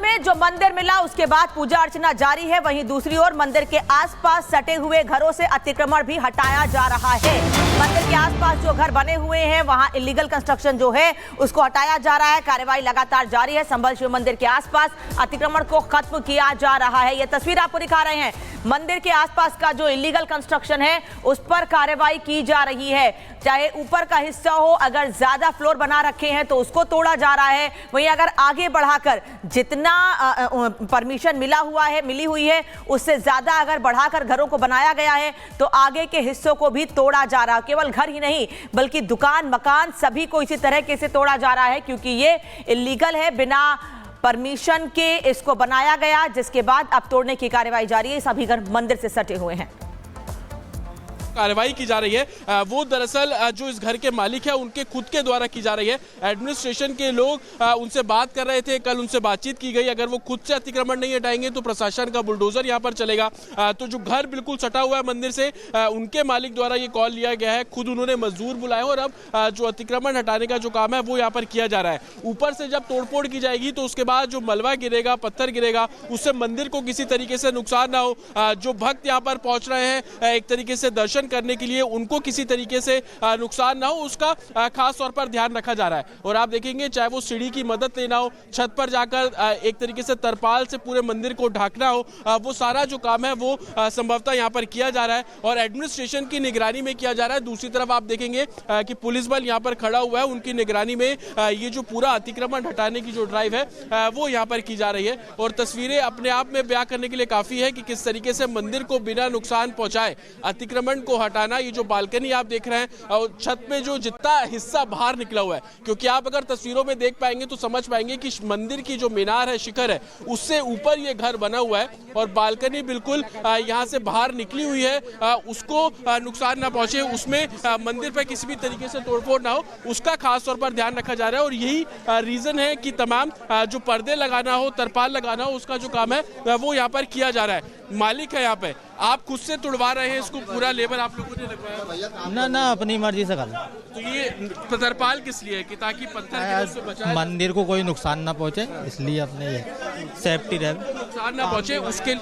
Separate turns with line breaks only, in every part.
में जो मंदिर मिला उसके बाद पूजा अर्चना जारी है। वहीं दूसरी ओर मंदिर के आसपास सटे हुए घरों से अतिक्रमण भी हटाया जा रहा है। मंदिर के आसपास जो घर बने हुए हैं वहां इलीगल कंस्ट्रक्शन जो है उसको हटाया जा रहा है। कार्रवाई लगातार जारी है। संभल शिव मंदिर के आसपास अतिक्रमण को खत्म किया जा रहा है। यह तस्वीर आपको दिखा रहे हैं। मंदिर के आसपास का जो इलीगल कंस्ट्रक्शन है उस पर कार्रवाई की जा रही है। चाहे ऊपर का हिस्सा हो, अगर ज्यादा फ्लोर बना रखे हैं तो उसको तोड़ा जा रहा है। वहीं अगर आगे बढ़ाकर जितना परमिशन मिली हुई है उससे ज्यादा अगर बढ़ाकर घरों को बनाया गया है तो आगे के हिस्सों को भी तोड़ा जा रहा है। केवल घर ही नहीं बल्कि दुकान मकान सभी को इसी तरह से तोड़ा जा रहा है, क्योंकि ये इलीगल है। बिना परमिशन के इसको बनाया गया, जिसके बाद अब तोड़ने की कार्रवाई जारी है। सभी घर मंदिर से सटे हुए हैं।
कार्रवाई की जा रही है वो दरअसल जो इस घर के मालिक है उनके खुद के द्वारा की जा रही है। एडमिनिस्ट्रेशन के लोग उनसे बात कर रहे थे, कल उनसे बातचीत की गई। अगर वो खुद से अतिक्रमण नहीं हटाएंगे तो प्रशासन का बुलडोजर यहां पर चलेगा। तो जो घर बिल्कुल सटा हुआ है मंदिर से, उनके मालिक द्वारा ये कॉल लिया गया है। खुद उन्होंने मजदूर बुलाए और अब जो अतिक्रमण हटाने का जो काम है वो यहाँ पर किया जा रहा है। ऊपर से जब तोड़फोड़ की जाएगी तो उसके बाद जो मलबा गिरेगा, पत्थर गिरेगा, उससे मंदिर को किसी तरीके से नुकसान ना हो। जो भक्त यहाँ पर पहुंच रहे हैं एक तरीके से दर्शन करने के लिए, उनको किसी तरीके से नुकसान ना हो, उसका खास तौर पर ध्यान रखा जा रहा है। और आप देखेंगे चाहे वो सीढ़ी की मदद लेना हो, छत पर जाकर एक तरीके से तरपाल से पूरे मंदिर को ढकना हो, वो सारा जो काम है वो संभवतः यहाँ पर किया जा रहा है और एडमिनिस्ट्रेशन की निगरानी में किया जा रहा है। दूसरी तरफ आप देखेंगे कि पुलिस बल यहाँ पर खड़ा हुआ है, उनकी निगरानी में ये जो पूरा अतिक्रमण हटाने की जो ड्राइव है वो यहाँ पर की जा रही है। और तस्वीरें अपने आप में बयां करने के लिए काफी है कि किस तरीके से मंदिर को बिना नुकसान पहुंचाए अतिक्रमण को हटाना। ये जो बालकनी आप देख रहे हैं और छत में जो जितना हिस्सा बाहर निकला हुआ है, क्योंकि आप अगर तस्वीरों में देख पाएंगे तो समझ पाएंगे कि मंदिर की जो मीनार है, शिखर है, उससे ऊपर ये घर बना हुआ है और बालकनी बिल्कुल यहां से बाहर निकली हुई है। उसको नुकसान ना पहुंचे, उसमें मंदिर पर किसी भी तरीके से तोड़फोड़ ना हो, उसका खास तौर पर ध्यान रखा जा रहा है। और यही रीजन है कि तमाम जो पर्दे लगाना हो, तरपाल लगाना हो, उसका जो काम है वो यहाँ पर किया जा रहा है। मालिक है यहाँ पे, आप खुद से तुड़वा रहे हैं इसको, पूरा लेबर आप लोगों ने लगवाया?
ना अपनी मर्जी से कर।
तो ये तरपाल किस लिए है? कि ताकि पत्थर से बचाए, मंदिर
को कोई नुकसान ना पहुंचे, इसलिए अपने ये सेफ्टी रहे,
नुकसान ना पहुंचे, उसके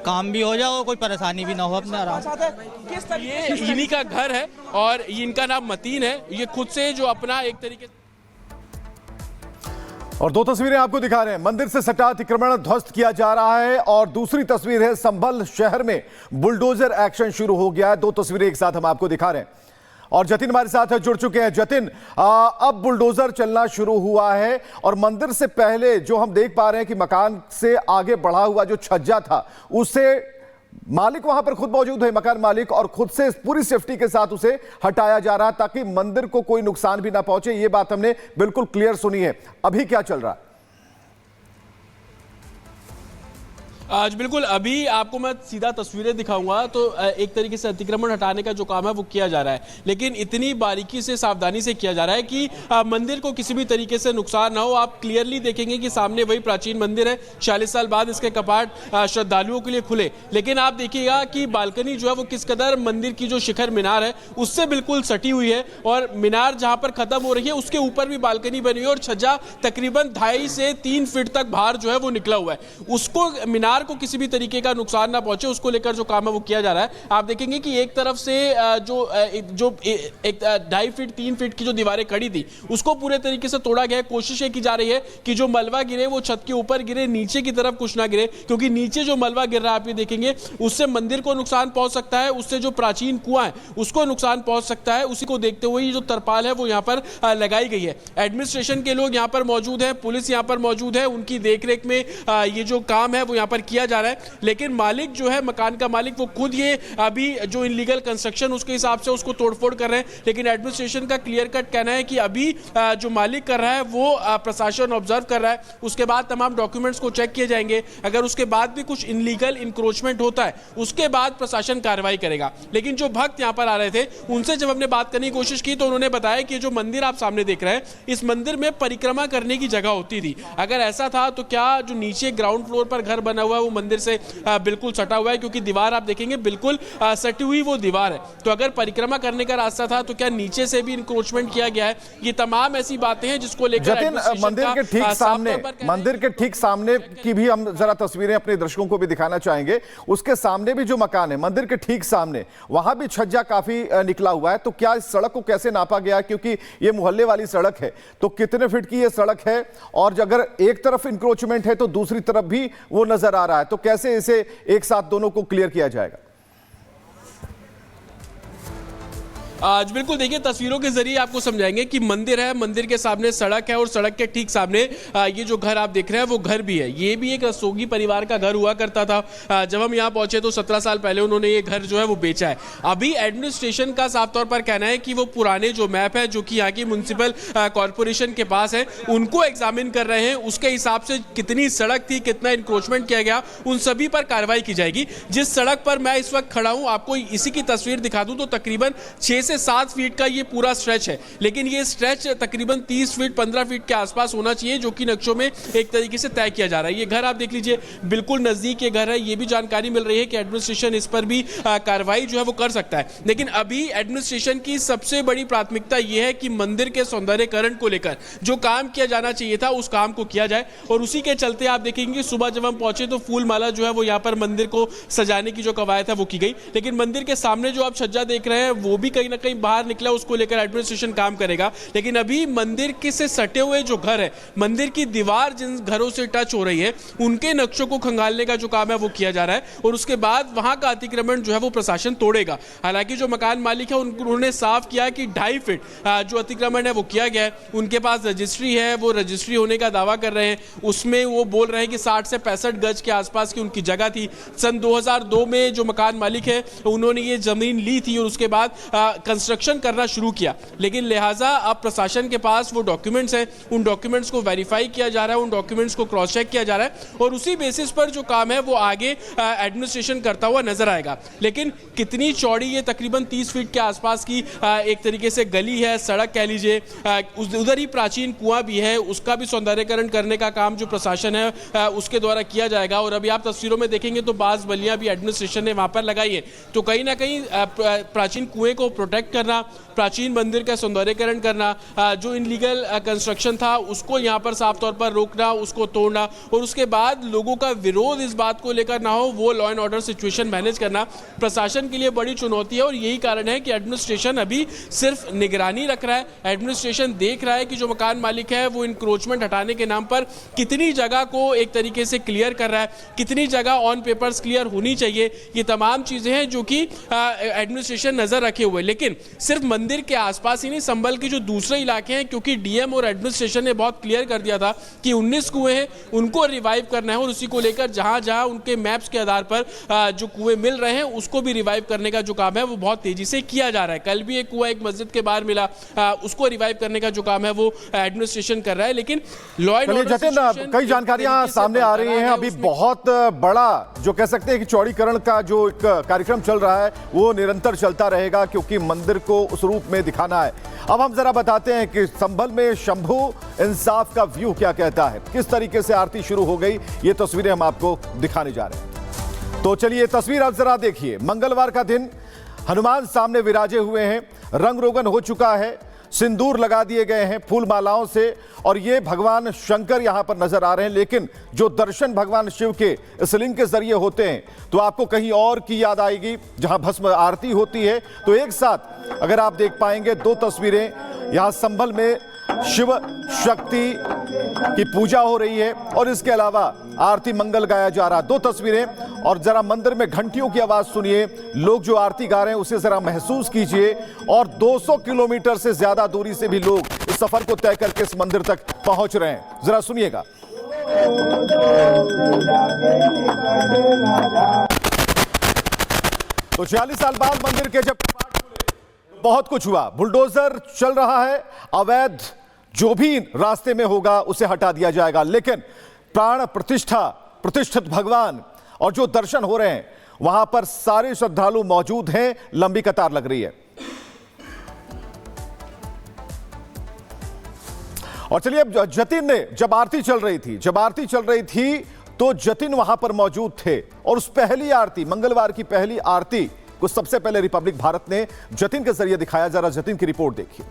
काम भी हो जाए और कोई परेशानी भी ना हो अपने आराम से।
ये इन्हीं का घर है और इनका नाम मतीन है। ये खुद से जो अपना एक तरीके
और दो तस्वीरें आपको दिखा रहे हैं। मंदिर से सटा अतिक्रमण ध्वस्त किया जा रहा है और दूसरी तस्वीर है संभल शहर में बुलडोजर एक्शन शुरू हो गया है। दो तस्वीरें एक साथ हम आपको दिखा रहे हैं और जतिन हमारे साथ जुड़ चुके हैं। जतिन, अब बुलडोजर चलना शुरू हुआ है और मंदिर से पहले जो हम देख पा रहे हैं कि मकान से आगे बढ़ा हुआ जो छज्जा था उससे मालिक वहां पर खुद मौजूद है, मकान मालिक, और खुद से पूरी सेफ्टी के साथ उसे हटाया जा रहा है ताकि मंदिर को कोई नुकसान भी ना पहुंचे। ये बात हमने बिल्कुल क्लियर सुनी है। अभी क्या चल रहा है?
आज बिल्कुल अभी आपको मैं सीधा तस्वीरें दिखाऊंगा तो एक तरीके से अतिक्रमण हटाने का जो काम है वो किया जा रहा है, लेकिन इतनी बारीकी से, सावधानी से किया जा रहा है कि मंदिर को किसी भी तरीके से नुकसान ना हो। आप क्लियरली देखेंगे कि सामने वही प्राचीन मंदिर है, 40 साल बाद इसके कपाट श्रद्धालुओं के लिए खुले, लेकिन आप देखिएगा कि बालकनी जो है वो किस कदर मंदिर की जो शिखर मीनार है उससे बिल्कुल सटी हुई है और मीनार जहां पर खत्म हो रही है उसके ऊपर भी बालकनी बनी हुई है और छज्जा तकरीबन 2.5 से 3 फीट तक बाहर जो है वो निकला हुआ है। उसको मीनार को किसी भी तरीके का नुकसान ना पहुंचे, उसको लेकर जो काम है वो किया जा रहा है। आप देखेंगे कि एक तरफ से जो 2.5 फीट 3 फीट की जो दीवारें खड़ी थी उसको पूरे तरीके से तोड़ा गया है। कोशिश ये की जा रही है कि जो मलबा गिरे वो छत के ऊपर गिरे, नीचे की तरफ कुछ ना गिरे, क्योंकि नीचे जो मलबा गिर रहा है आप ये देखेंगे उससे मंदिर को नुकसान पहुंच सकता है, उससे जो प्राचीन कुआं है उसको नुकसान पहुंच सकता है। उसी को देखते हुए ये जो तरपाल है वो यहाँ पर लगाई गई है। एडमिनिस्ट्रेशन के लोग यहाँ पर मौजूद है, पुलिस यहाँ पर मौजूद है, उनकी देखरेख में ये जो काम है वो यहाँ पर किया जा रहा है। लेकिन मालिक जो है, मकान का मालिक, वो खुद ये अभी जो इलीगल कंस्ट्रक्शन उसके हिसाब से उसको तोड़फोड़ कर रहे हैं, लेकिन एडमिनिस्ट्रेशन का क्लियर कट कहना है कि अभी जो मालिक कर रहा है वो प्रशासन ऑब्जर्व कर रहा है, उसके बाद तमाम डॉक्यूमेंट्स को चेक किए जाएंगे। अगर उसके बाद भी कुछ इलीगल इंक्रोचमेंट होता है उसके बाद प्रशासन कार्रवाई करेगा। लेकिन जो भक्त यहाँ पर आ रहे थे उनसे जब हमने बात करने की कोशिश की तो उन्होंने बताया कि जो मंदिर आप सामने देख रहे हैं इस मंदिर में परिक्रमा करने की जगह होती थी। अगर ऐसा था तो क्या जो नीचे ग्राउंड फ्लोर पर घर बना हुआ हुआ है वो मंदिर से बिल्कुल सटा हुआ है, क्योंकि दीवार आप देखेंगे बिल्कुल सटी हुई वो दीवार है। तो अगर परिक्रमा करने का रास्ता था तो क्या नीचे से भी इंक्रोचमेंट किया गया है? ये तमाम ऐसी बातें हैं जिसको लेकर
मंदिर के ठीक सामने की भी हम जरा तस्वीरें अपने दर्शकों को भी दिखाना चाहेंगे। उसके सामने भी जो मकान है मंदिर के ठीक सामने, वहां भी छज्जा काफी निकला हुआ है। तो क्या इस सड़क को कैसे नापा गया, क्योंकि ये मोहल्ले वाली सड़क है, तो कितने फीट की ये सड़क है, और अगर एक तरफ इंक्रोचमेंट है तो दूसरी तरफ भी वो नजर आ रहा है, तो कैसे इसे एक साथ दोनों को क्लियर किया जाएगा?
आज बिल्कुल देखिए, तस्वीरों के जरिए आपको समझाएंगे कि मंदिर है, मंदिर के सामने सड़क है और सड़क के ठीक सामने ये जो घर आप देख रहे हैं वो घर भी है। ये भी एक रस्तोगी परिवार का घर हुआ करता था। जब हम यहाँ पहुंचे तो 17 साल पहले उन्होंने ये घर जो है वो बेचा है। अभी एडमिनिस्ट्रेशन का साफ तौर पर कहना है कि वो पुराने जो मैप है जो कि यहाँ की म्युनिसिपल कॉर्पोरेशन के पास है उनको एग्जामिन कर रहे हैं। उसके हिसाब से कितनी सड़क थी, कितना इंक्रोचमेंट किया गया, उन सभी पर कार्रवाई की जाएगी। जिस सड़क पर मैं इस वक्त खड़ा हूँ आपको इसी की तस्वीर दिखा दूं तो तकरीबन 6 से 7 फीट का ये पूरा स्ट्रेच है, लेकिन ये स्ट्रेच तकरीबन 30 फीट 15 फीट के आसपास होना चाहिए, जो कि नक्शों में एक तरीके से तय किया जा रहा है। ये घर आप देख लीजिए बिल्कुल नजदीक ये घर है। ये भी जानकारी मिल रही है कि एडमिनिस्ट्रेशन इस पर भी कार्रवाई जो है वो कर सकता है। लेकिन अभी एडमिनिस्ट्रेशन की सबसे बड़ी प्राथमिकता यह है कि मंदिर के सौंदर्यीकरण को लेकर जो काम किया जाना चाहिए था उस काम को किया जाए, और उसी के चलते आप देखेंगे सुबह जब हम पहुंचे तो फूल माला जो है वो यहाँ पर मंदिर को सजाने की जो कवायद है वो की गई। लेकिन मंदिर के सामने जो आप छज्जा देख रहे हैं वो भी कहीं ना कहीं बाहर निकला, उसको लेकर एडमिनिस्ट्रेशन काम करेगा। लेकिन अभी मंदिर के से सटे हुए जो घर है, मंदिर की दीवार जिन घरों से टच हो रही है उनके नक्शों को खंगालने का जो काम है वो किया जा रहा है, और उसके बाद वहां का अतिक्रमण जो है वो प्रशासन तोड़ेगा। हालांकि जो मकान मालिक है उन्होंने साफ किया कि 2.5 फीट जो अतिक्रमण है वो किया गया है। उनके पास रजिस्ट्री है, वो रजिस्ट्री होने का दावा कर रहे हैं। उसमें वो बोल रहे हैं कि 60 से 65 गज के आसपास की उनकी जगह थी। सन 2002 में जो मकान मालिक है उन्होंने ये जमीन ली थी और उसके बाद कंस्ट्रक्शन करना शुरू किया। लेकिन लिहाजा अब प्रशासन के पास वो डॉक्यूमेंट्स हैं, उन डॉक्यूमेंट्स को वेरीफाई किया जा रहा है, उन डॉक्यूमेंट्स को क्रॉस चेक किया जा रहा है, और उसी बेसिस पर जो काम है वो आगे एडमिनिस्ट्रेशन करता हुआ नजर आएगा। लेकिन कितनी चौड़ी, ये तकरीबन 30 फीट के आसपास की एक तरीके से गली है, सड़क कह लीजिए, उधर ही प्राचीन कुआं भी है, उसका भी सौंदर्यीकरण करने का काम जो प्रशासन है उसके द्वारा किया जाएगा। और अभी आप तस्वीरों में देखेंगे तो बाज बलियां भी एडमिनिस्ट्रेशन ने वहां पर लगाई है। तो कहीं ना कहीं प्राचीन कुएं को प्रोटेक्ट करना, प्राचीन मंदिर का सौंदर्यीकरण करना, जो इनलीगल कंस्ट्रक्शन था उसको यहाँ पर साफ तौर पर रोकना, उसको तोड़ना, और उसके बाद लोगों का विरोध इस बात को लेकर ना हो, वो law and order situation manage करना प्रशासन के लिए बड़ी चुनौती है। और यही कारण है कि एडमिनिस्ट्रेशन अभी सिर्फ निगरानी रख रहा है। एडमिनिस्ट्रेशन देख रहा है कि जो मकान मालिक है वो इंक्रोचमेंट हटाने के नाम पर कितनी जगह को एक तरीके से क्लियर कर रहा है, कितनी जगह ऑन पेपर्स क्लियर होनी चाहिए। ये तमाम चीजें हैं जो कि एडमिनिस्ट्रेशन नजर रखे हुए। लेकिन सिर्फ मंदिर के आसपास ही नहीं, संभल के जो दूसरे इलाके हैं, क्योंकि डीएम और एडमिनिस्ट्रेशन ने बहुत क्लियर कर दिया था कि 19 कुएं हैं उनको रिवाइव करना है, और उसी को लेकर जहां जहां उनके मैप्स के आधार पर जो कुएं मिल रहे हैं उसको भी रिवाइव करने का जो काम है वो बहुत तेजी से किया जा रहा है। कल भी एक कुआं एक मस्जिद के बाहर मिला, उसको रिवाइव करने का जो काम है वो एडमिनिस्ट्रेशन कर रहा है। लेकिन लॉ एंड ऑर्डर
जतिन, कई जानकारियां सामने आ रही हैं। अभी बहुत बड़ा जो कह सकते हैं कि चौड़ीकरण का जो एक कार्यक्रम चल रहा है वो निरंतर चलता रहेगा, क्योंकि मंदिर को उस रूप में दिखाना है। अब हम जरा बताते हैं कि संभल में शंभू इंसाफ का व्यू क्या कहता है, किस तरीके से आरती शुरू हो गई, ये तस्वीरें हम आपको दिखाने जा रहे हैं। तो चलिए तस्वीर आप जरा देखिए। मंगलवार का दिन, हनुमान सामने विराजे हुए हैं, रंग रोगन हो चुका है, सिंदूर लगा दिए गए हैं फूल मालाओं से, और ये भगवान शंकर यहां पर नजर आ रहे हैं। लेकिन जो दर्शन भगवान शिव के इस लिंग के जरिए होते हैं तो आपको कहीं और की याद आएगी जहां भस्म आरती होती है। तो एक साथ अगर आप देख पाएंगे दो तस्वीरें, यहां संभल में शिव शक्ति की पूजा हो रही है और इसके अलावा आरती मंगल गाया जा रहा है। दो तस्वीरें, और जरा मंदिर में घंटियों की आवाज सुनिए, लोग जो आरती गा रहे हैं उसे जरा महसूस कीजिए। और 200 किलोमीटर से ज्यादा दूरी से भी लोग इस सफर को तय करके इस मंदिर तक पहुंच रहे हैं, जरा सुनिएगा। तो 46 साल बाद मंदिर के जब बहुत कुछ हुआ, बुलडोजर चल रहा है, अवैध जो भी रास्ते में होगा उसे हटा दिया जाएगा। लेकिन प्राण प्रतिष्ठा, प्रतिष्ठित भगवान और जो दर्शन हो रहे हैं वहां पर सारे श्रद्धालु मौजूद हैं, लंबी कतार लग रही है। और चलिए अब जतिन ने जब आरती चल रही थी तो जतिन वहां पर मौजूद थे और उस पहली आरती, मंगलवार की पहली आरती को सबसे पहले रिपब्लिक भारत ने जतिन के जरिए दिखाया। जरा जतिन की रिपोर्ट देखिए।